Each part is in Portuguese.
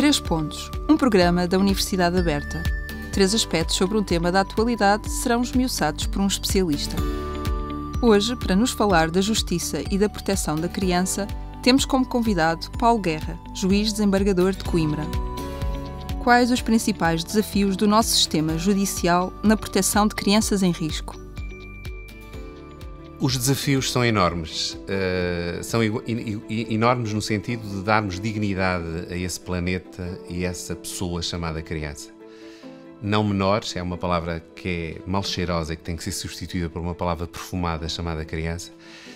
Três Pontos, um programa da Universidade Aberta. Três aspectos sobre um tema da atualidade serão esmiuçados por um especialista. Hoje, para nos falar da justiça e da proteção da criança, temos como convidado Paulo Guerra, juiz desembargador de Coimbra. Quais os principais desafios do nosso sistema judicial na proteção de crianças em risco? Os desafios são enormes. São enormes no sentido de darmos dignidade a esse planeta e a essa pessoa chamada criança. Não menores, é uma palavra que é mal cheirosa e que tem que ser substituída por uma palavra perfumada chamada criança.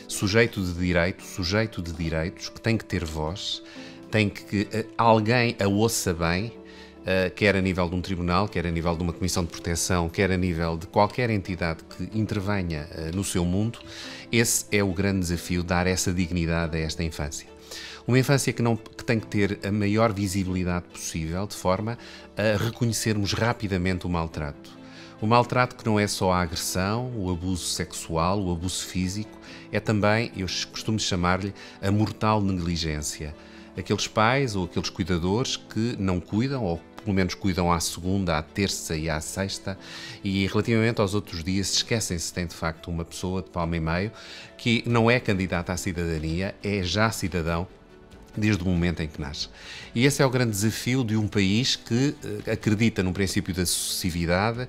Sujeito de direitos, que tem que ter voz, tem que alguém a ouça bem, quer a nível de um tribunal, quer a nível de uma comissão de proteção, quer a nível de qualquer entidade que intervenha no seu mundo. Esse é o grande desafio, dar essa dignidade a esta infância. Uma infância que tem que ter a maior visibilidade possível, de forma a reconhecermos rapidamente o maltrato. O maltrato que não é só a agressão, o abuso sexual, o abuso físico, é também, eu costumo chamar-lhe, a mortal negligência. Aqueles pais ou aqueles cuidadores que não cuidam, ou pelo menos cuidam à segunda, à terça e à sexta, e relativamente aos outros dias esquecem-se que tem de facto uma pessoa de palmo e meio que não é candidata à cidadania, é já cidadão desde o momento em que nasce. E esse é o grande desafio de um país que acredita no princípio da sucessividade,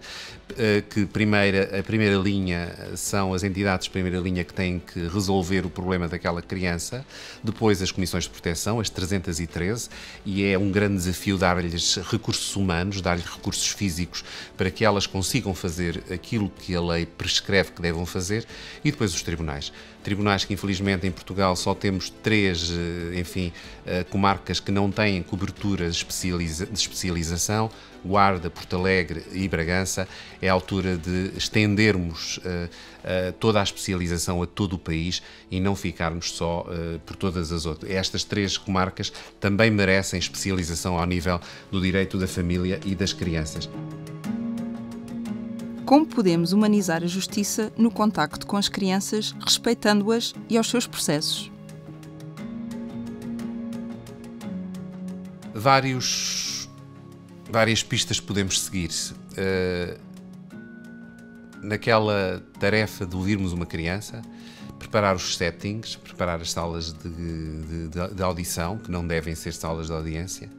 que a primeira linha são as entidades de primeira linha que têm que resolver o problema daquela criança, depois as comissões de proteção, as 313, e é um grande desafio dar-lhes recursos humanos, dar-lhes recursos físicos para que elas consigam fazer aquilo que a lei prescreve que devam fazer, e depois os tribunais. Tribunais que, infelizmente, em Portugal só temos três, comarcas que não têm cobertura de especialização, Guarda, Porto Alegre e Bragança. É a altura de estendermos toda a especialização a todo o país e não ficarmos só por todas as outras. Estas três comarcas também merecem especialização ao nível do direito da família e das crianças. Como podemos humanizar a justiça no contacto com as crianças, respeitando-as e aos seus processos? Várias pistas podemos seguir. Naquela tarefa de ouvirmos uma criança, preparar os settings, preparar as salas de audição, que não devem ser salas de audiência,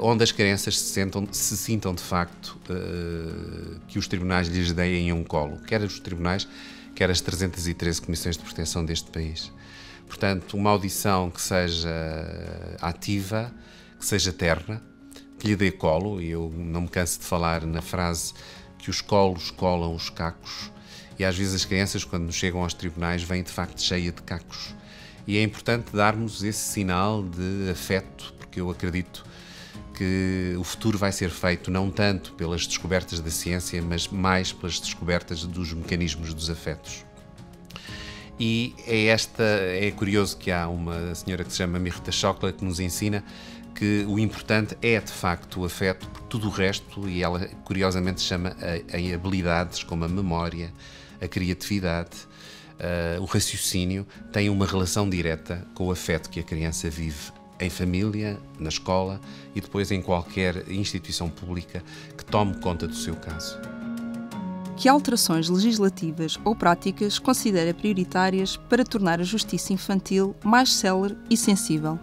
onde as crianças se sintam de facto que os tribunais lhes deem um colo, quer os tribunais, quer as 313 comissões de proteção deste país. Portanto, uma audição que seja ativa, que seja terna, que lhe dê colo, e eu não me canso de falar na frase que os colos colam os cacos, e às vezes as crianças, quando chegam aos tribunais, vêm de facto cheias de cacos. E é importante darmos esse sinal de afeto, porque eu acredito que o futuro vai ser feito não tanto pelas descobertas da ciência, mas mais pelas descobertas dos mecanismos dos afetos. E é curioso que há uma senhora que se chama Mirta Schockler que nos ensina que o importante é de facto o afeto, porque tudo o resto, e ela curiosamente chama em habilidades como a memória, a criatividade, o raciocínio, tem uma relação direta com o afeto que a criança vive em família, na escola e depois em qualquer instituição pública que tome conta do seu caso. Que alterações legislativas ou práticas considera prioritárias para tornar a justiça infantil mais célere e sensível?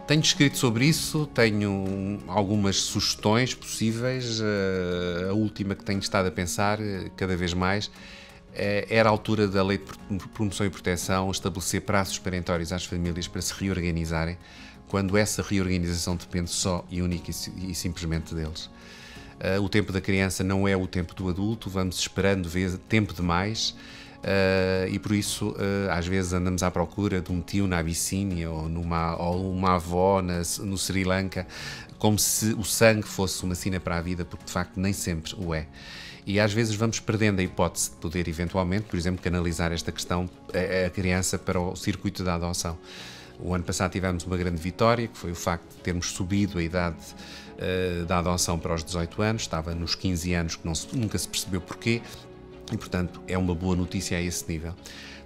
Tenho escrito sobre isso, tenho algumas sugestões possíveis. A última que tenho estado a pensar cada vez mais era a altura da Lei de Promoção e Proteção estabelecer prazos perentórios às famílias para se reorganizarem, quando essa reorganização depende só e única e simplesmente deles. O tempo da criança não é o tempo do adulto, vamos esperando tempo demais e por isso às vezes andamos à procura de um tio na Abissínia ou uma avó no Sri Lanka, como se o sangue fosse uma sina para a vida, porque de facto nem sempre o é. E às vezes vamos perdendo a hipótese de poder eventualmente, por exemplo, canalizar esta questão, a criança, para o circuito da adoção. O ano passado tivemos uma grande vitória, que foi o facto de termos subido a idade da adoção para os 18 anos, estava nos 15 anos, que nunca se percebeu porquê, e portanto é uma boa notícia a esse nível.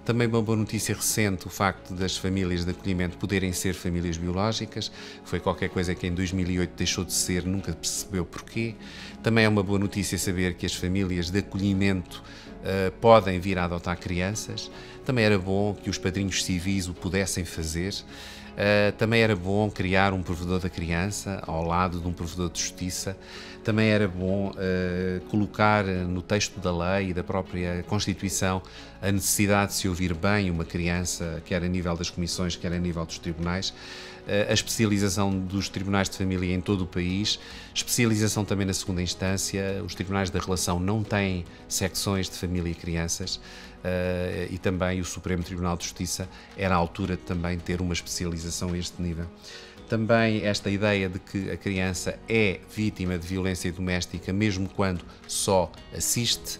Também uma boa notícia recente, o facto das famílias de acolhimento poderem ser famílias biológicas, foi qualquer coisa que em 2008 deixou de ser, nunca percebeu porquê. Também é uma boa notícia saber que as famílias de acolhimento podem vir a adotar crianças. Também era bom que os padrinhos civis o pudessem fazer. Também era bom criar um provedor da criança ao lado de um provedor de justiça. Também era bom colocar no texto da lei e da própria Constituição a necessidade de se ouvir bem uma criança, quer a nível das comissões, quer a nível dos tribunais. A especialização dos tribunais de família em todo o país, especialização também na segunda instância. Os tribunais da relação não têm secções de família e crianças, e também o Supremo Tribunal de Justiça era à altura de também ter uma especialização a este nível. Também esta ideia de que a criança é vítima de violência doméstica mesmo quando só assiste.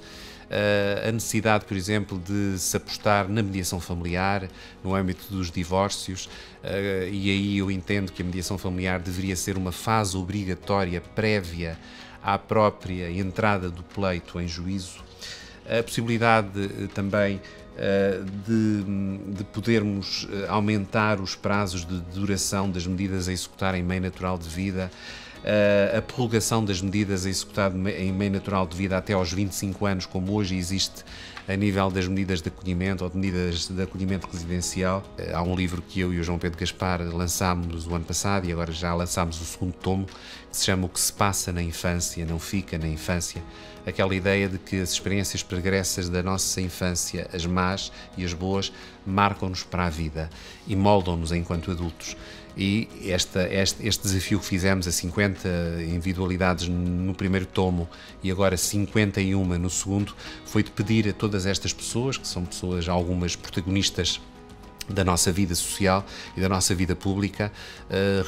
A necessidade, por exemplo, de se apostar na mediação familiar, no âmbito dos divórcios, e aí eu entendo que a mediação familiar deveria ser uma fase obrigatória prévia à própria entrada do pleito em juízo. A possibilidade também de podermos aumentar os prazos de duração das medidas a executar em meio natural de vida, a prorrogação das medidas a executar em meio natural de vida até aos 25 anos, como hoje existe a nível das medidas de acolhimento ou de medidas de acolhimento residencial. Há um livro que eu e o João Pedro Gaspar lançámos o ano passado e agora já lançámos o segundo tomo, que se chama O que se passa na infância, não fica na infância. Aquela ideia de que as experiências pregressas da nossa infância, as más e as boas, marcam-nos para a vida e moldam-nos enquanto adultos. E este desafio que fizemos a 50 individualidades no primeiro tomo e agora 51 no segundo, foi de pedir a todas estas pessoas, que são pessoas, algumas protagonistas da nossa vida social e da nossa vida pública,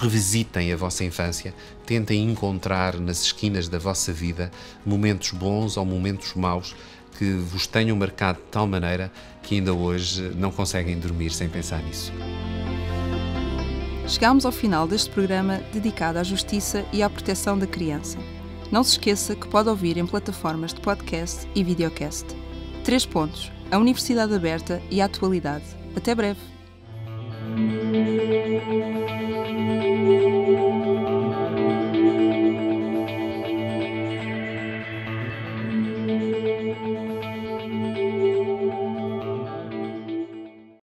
revisitem a vossa infância, tentem encontrar nas esquinas da vossa vida momentos bons ou momentos maus que vos tenham marcado de tal maneira que ainda hoje não conseguem dormir sem pensar nisso. Chegámos ao final deste programa dedicado à justiça e à proteção da criança. Não se esqueça que pode ouvir em plataformas de podcast e videocast. 3 pontos: a Universidade Aberta e a atualidade. Até breve!